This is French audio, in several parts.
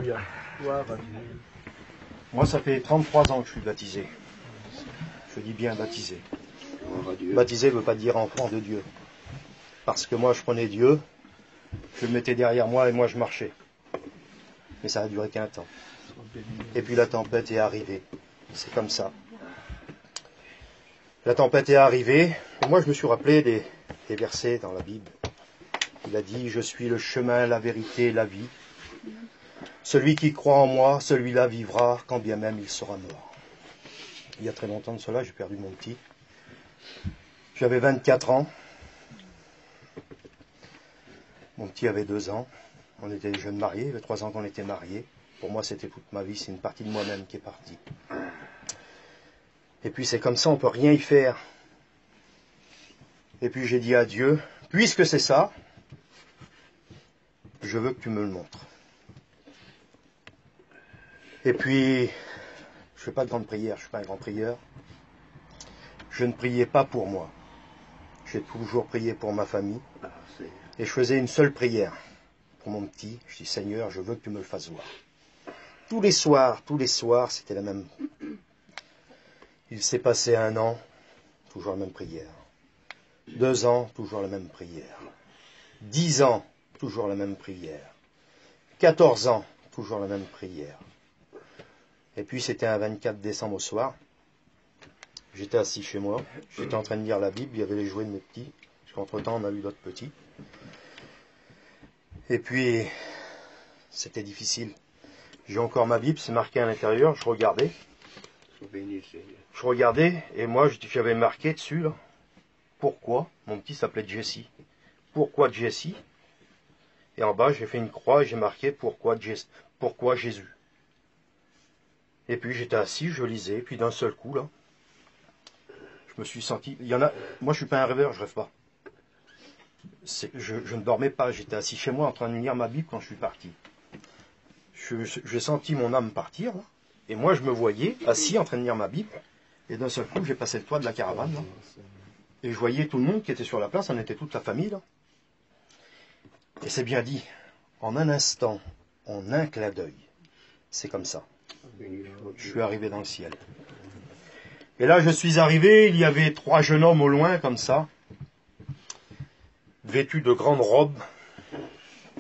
Alléluia. Gloire à Dieu. Moi, ça fait 33 ans que je suis baptisé. Je dis bien baptisé. Baptisé ne veut pas dire enfant de Dieu. Parce que moi, je prenais Dieu, je le mettais derrière moi et moi, je marchais. Mais ça a duré qu'un temps. Et puis la tempête est arrivée. C'est comme ça. La tempête est arrivée. Et moi, je me suis rappelé des versets dans la Bible. Il a dit, je suis le chemin, la vérité, la vie. Celui qui croit en moi, celui-là vivra, quand bien même il sera mort. Il y a très longtemps de cela, j'ai perdu mon petit. J'avais 24 ans. Mon petit avait 2 ans. On était des jeunes mariés, il y avait 3 ans qu'on était mariés. Pour moi, c'était toute ma vie, c'est une partie de moi-même qui est partie. Et puis c'est comme ça, on ne peut rien y faire. Et puis j'ai dit à Dieu, puisque c'est ça, je veux que tu me le montres. Et puis, je ne fais pas de grande prière, je ne suis pas un grand prieur. Je ne priais pas pour moi. J'ai toujours prié pour ma famille. Et je faisais une seule prière pour mon petit. Je dis, Seigneur, je veux que tu me le fasses voir. Tous les soirs, c'était la même. Il s'est passé 1 an, toujours la même prière. 2 ans, toujours la même prière. 10 ans, toujours la même prière. 14 ans, toujours la même prière. Et puis c'était un 24 décembre au soir. J'étais assis chez moi, j'étais en train de lire la Bible, il y avait les jouets de mes petits, parce qu'entre-temps on a eu d'autres petits. Et puis, c'était difficile. J'ai encore ma Bible, c'est marqué à l'intérieur, je regardais. Je regardais, et moi j'avais marqué dessus, là, pourquoi, mon petit s'appelait Jesse. Pourquoi Jesse? Et en bas j'ai fait une croix et j'ai marqué pourquoi Jésus. Et puis j'étais assis, je lisais, et puis d'un seul coup, là, je me suis senti... Moi je suis pas un rêveur, je rêve pas. Je ne dormais pas, j'étais assis chez moi en train de lire ma Bible quand je suis parti. J'ai senti mon âme partir, là, et moi je me voyais assis en train de lire ma Bible, et d'un seul coup j'ai passé le toit de la caravane, là, et je voyais tout le monde qui était sur la place, on était toute la famille, là. Et c'est bien dit, en un instant, en un clin d'œil, c'est comme ça. Je suis arrivé dans le ciel. Et là je suis arrivé, il y avait 3 jeunes hommes au loin, comme ça, vêtus de grandes robes.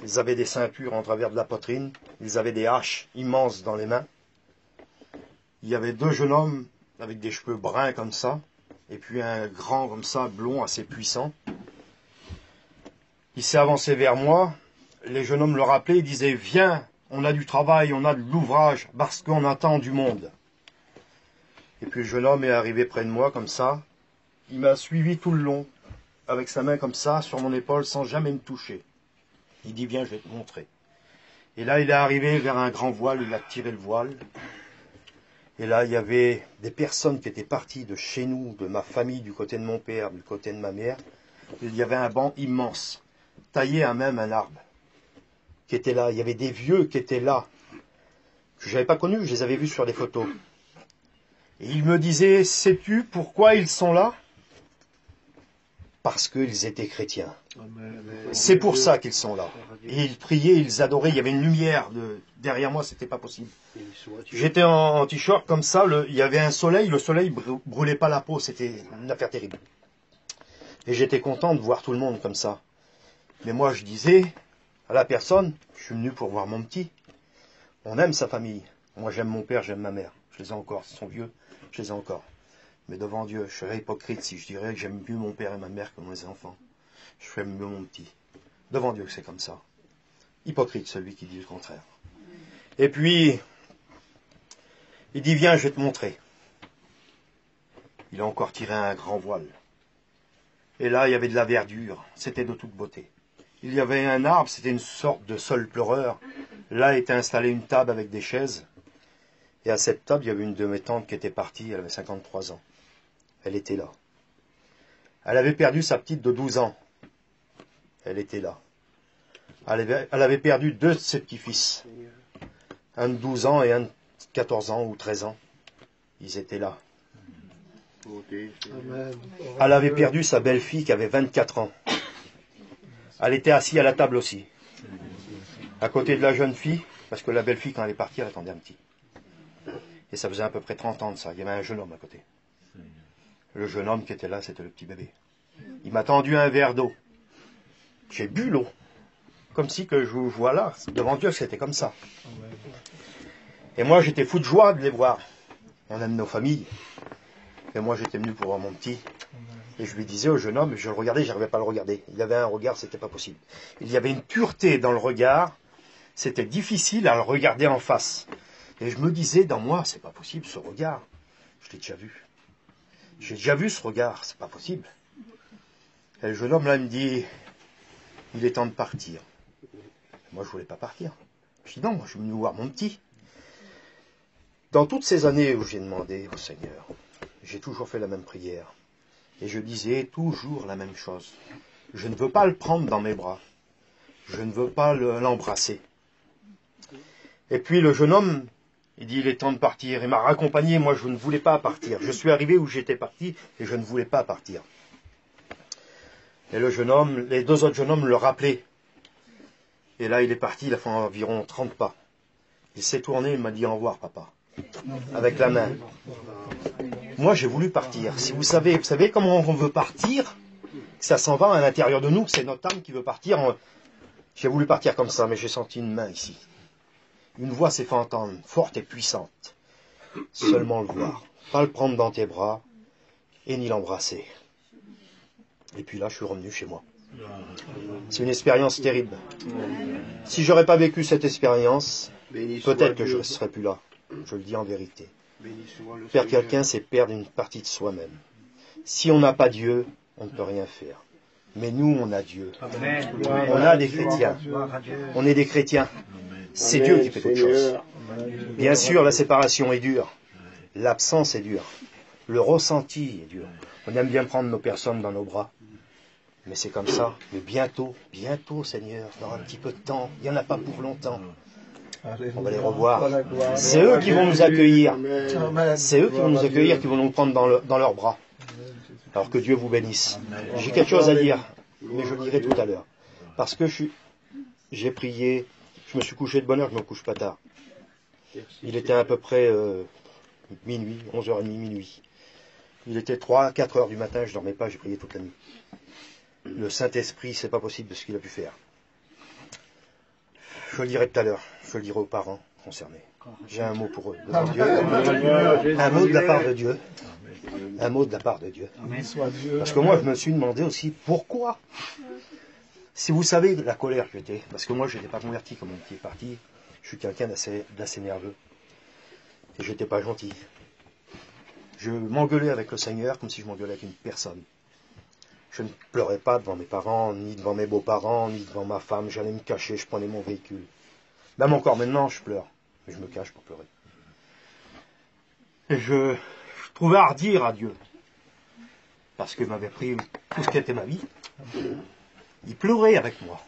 Ils avaient des ceintures en travers de la poitrine. Ils avaient des haches immenses dans les mains. Il y avait 2 jeunes hommes avec des cheveux bruns comme ça. Et puis un grand comme ça, blond, assez puissant. Il s'est avancé vers moi. Les jeunes hommes le rappelaient. Ils disaient, viens, on a du travail, on a de l'ouvrage, parce qu'on attend du monde. Et puis le jeune homme est arrivé près de moi comme ça. Il m'a suivi tout le long, avec sa main comme ça, sur mon épaule, sans jamais me toucher. Il dit, viens, je vais te montrer. Et là, il est arrivé vers un grand voile, il a tiré le voile. Et là, il y avait des personnes qui étaient parties de chez nous, de ma famille, du côté de mon père, du côté de ma mère. Il y avait un banc immense, taillé à même un arbre, qui était là. Il y avait des vieux qui étaient là, que je n'avais pas connus, je les avais vus sur des photos. Et il me disait, sais-tu pourquoi ils sont là? Parce qu'ils étaient chrétiens. C'est pour ça qu'ils sont là. Et ils priaient, ils adoraient, il y avait une lumière derrière moi, c'était pas possible. J'étais en t-shirt comme ça, il y avait un soleil, le soleil brûlait pas la peau, c'était une affaire terrible. Et j'étais content de voir tout le monde comme ça. Mais moi je disais à la personne, je suis venu pour voir mon petit. On aime sa famille. Moi j'aime mon père, j'aime ma mère. Je les ai encore, ils sont vieux, je les ai encore. Mais devant Dieu, je serais hypocrite si je dirais que j'aime mieux mon père et ma mère que mes enfants. Je ferais mieux mon petit. Devant Dieu que c'est comme ça. Hypocrite celui qui dit le contraire. Et puis, il dit, viens, je vais te montrer. Il a encore tiré un grand voile. Et là, il y avait de la verdure. C'était de toute beauté. Il y avait un arbre, c'était une sorte de sol pleureur. Là était installée une table avec des chaises. Et à cette table, il y avait une de mes tantes qui était partie, elle avait 53 ans. Elle était là. Elle avait perdu sa petite de 12 ans. Elle était là. Elle avait perdu 2 de ses petits-fils. Un de 12 ans et un de 14 ans ou 13 ans. Ils étaient là. Elle avait perdu sa belle-fille qui avait 24 ans. Elle était assise à la table aussi. À côté de la jeune fille, Parce que la belle-fille, quand elle est partie, elle attendait un petit. Et ça faisait à peu près 30 ans de ça. Il y avait un jeune homme à côté. Le jeune homme qui était là, c'était le petit bébé. Il m'a tendu un verre d'eau. J'ai bu l'eau. Comme si que je vous vois là, devant Dieu, c'était comme ça. Et moi, j'étais fou de joie de les voir. On aime nos familles. Et moi, j'étais venu pour voir mon petit. Et je lui disais au jeune homme, je le regardais, je n'arrivais pas à le regarder. Il avait un regard, c'était pas possible. Il y avait une pureté dans le regard. C'était difficile à le regarder en face. Et je me disais, dans moi, c'est pas possible, ce regard. Je l'ai déjà vu. J'ai déjà vu ce regard, c'est pas possible. Et le jeune homme là, il me dit, il est temps de partir. Moi, je voulais pas partir. Je dis non, moi, je suis venu voir mon petit. Dans toutes ces années où j'ai demandé au Seigneur, j'ai toujours fait la même prière. Et je disais toujours la même chose. Je ne veux pas le prendre dans mes bras. Je ne veux pas l'embrasser. Et puis le jeune homme, il dit, il est temps de partir. Il m'a raccompagné, moi, je ne voulais pas partir. Je suis arrivé où j'étais parti et je ne voulais pas partir. Et le jeune homme, les deux autres jeunes hommes le rappelaient. Et là, il est parti, il a fait environ 30 pas. Il s'est tourné, il m'a dit au revoir, papa. Avec la main. Moi, j'ai voulu partir. Si vous savez comment on veut partir, ça s'en va à l'intérieur de nous, c'est notre âme qui veut partir. J'ai voulu partir comme ça, mais j'ai senti une main ici. Une voix s'est fait entendre, forte et puissante. Seulement le voir. Pas le prendre dans tes bras, et ni l'embrasser. Et puis là, je suis revenu chez moi. C'est une expérience terrible. Si j'aurais pas vécu cette expérience, peut-être que je ne serais plus là. Je le dis en vérité. Perdre quelqu'un, c'est perdre une partie de soi-même. Si on n'a pas Dieu, on ne peut rien faire. Mais nous, on a Dieu. On a des chrétiens. On est des chrétiens. C'est Dieu qui fait toutes choses. Bien sûr, la séparation est dure. L'absence est dure. Le ressenti est dur. On aime bien prendre nos personnes dans nos bras. Mais c'est comme ça. Mais bientôt, Seigneur, dans un petit peu de temps, il n'y en a pas pour longtemps. On va les revoir. C'est eux qui vont nous accueillir. C'est eux qui vont nous accueillir, qui vont nous prendre dans leurs bras. Alors que Dieu vous bénisse. J'ai quelque chose à dire, mais je le dirai tout à l'heure. Parce que j'ai prié, je me suis couché de bonne heure, je me couche pas tard. Il était à peu près minuit, 11h30, minuit. Il était 3-4 heures du matin, je ne dormais pas, j'ai prié toute la nuit. Le Saint-Esprit, c'est pas possible de ce qu'il a pu faire. Je le dirai tout à l'heure, je le dirai aux parents concernés. J'ai un mot pour eux, devant Dieu. Un mot de la part de Dieu. Un mot de la part de Dieu. Parce que moi, je me suis demandé aussi, pourquoi? Si vous savez la colère que j'étais, parce que moi, je n'étais pas converti comme mon petit est parti, je suis quelqu'un d'assez nerveux. Et je n'étais pas gentil. Je m'engueulais avec le Seigneur comme si je m'engueulais avec une personne. Je ne pleurais pas devant mes parents, ni devant mes beaux-parents, ni devant ma femme. J'allais me cacher, je prenais mon véhicule. Même encore maintenant, je pleure. Mais je me cache pour pleurer. Et je trouvais à redire à Dieu. Parce qu'il m'avait pris tout ce qui était ma vie. Il pleurait avec moi.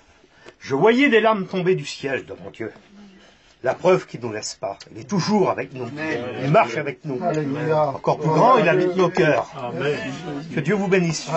Je voyais des larmes tomber du ciel devant Dieu. La preuve qu'il ne nous laisse pas. Il est toujours avec nous. Il marche avec nous. Encore plus grand, il habite nos cœurs. Que Dieu vous bénisse.